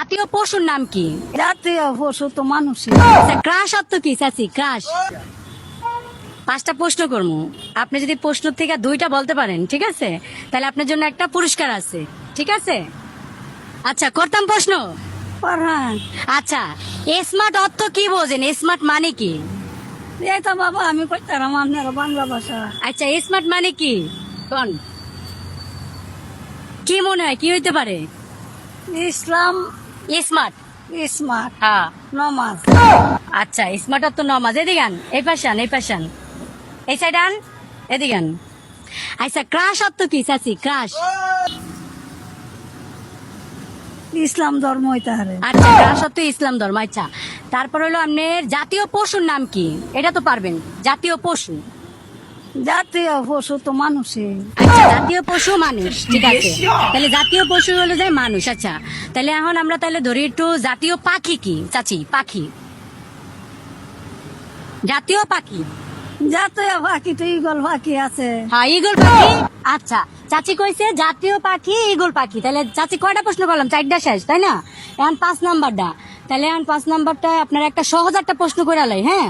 জাতীয় পশুর নাম কি? জাতীয় পশু তো মানুষই। আচ্ছা, ক্রাশ অর্থ কি চাচি? ক্রাশ। 5টা প্রশ্ন করবো, আপনি যদি প্রশ্ন থেকে 2টা বলতে পারেন, ঠিক আছে, তাহলে আপনার জন্য একটা পুরস্কার আছে, ঠিক আছে? আচ্ছা, করতাম প্রশ্ন। পারান আচ্ছা, স্মার্ট অর্থ কি বোঝেন? স্মার্ট মানে কি? এই তো বাবা আমি কইতাম আপনার বাংলা ভাষা। আচ্ছা, স্মার্ট মানে কি কোন? কি মনে হয় কি হইতে পারে ইসলাম স্মার্ট? স্মার্ট হ্যাঁ। নমাজ। আচ্ছা, স্মার্ট অর্থ নমাজ। এদিকে আন, এই পাশে আন, এই পাশে আন, এই সাইড আন, এদিকে আন। আচ্ছা, ক্রাশ অর্থ কি চাচি? ক্রাশ। ইসলাম ধর্ম হইতে হারে। আচ্ছা, ক্রাশ অর্থ ইসলাম ধর্ম। আচ্ছা, তারপর হলো আপনার জাতীয় পশুর নাম কি? এটা তো পারবেন। জাতীয় পশু। জাতীয় পশু তো মানুষই। আচ্ছা, জাতীয় পশু মানুষ, ঠিক আছে। তাহলে জাতীয় পশু হলো যে মানুষ। আচ্ছা, তাহলে এখন আমরা তাহলে ধরি একটু জাতীয় পাখি কি চাচি? পাখি, জাতীয় পাখি। জাতীয় পাখি তো ইগল পাখি আছে। হ্যাঁ, ঈগল পাখি। আচ্ছা, চাচি কইছে জাতীয় পাখি ঈগল পাখি। তাহলে চাচি কয়টা প্রশ্ন করলাম? 4টা শেষ, তাই না? এখন 5 নাম্বারটা। তাহলে এখন 5 নাম্বারটা আপনার একটা সহজ একটা প্রশ্ন করে আলাই। হ্যাঁ,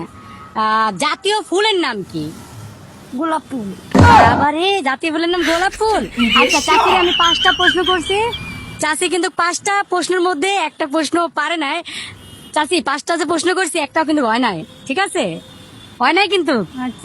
জাতীয় ফুলের নাম কি? গোলাপ ফুল। আবারে জাতীয় ফুলের নাম গোলাপ ফুল। আচ্ছা, চাচিকে আমি 5টা প্রশ্ন করছি। চাচি কিন্তু 5টা প্রশ্নের মধ্যে একটা প্রশ্ন পারে নাই। চাচি 5টা যে প্রশ্ন করছি একটাও কিন্তু হয় নাই, ঠিক আছে? হয় নাই কিন্তু। আচ্ছা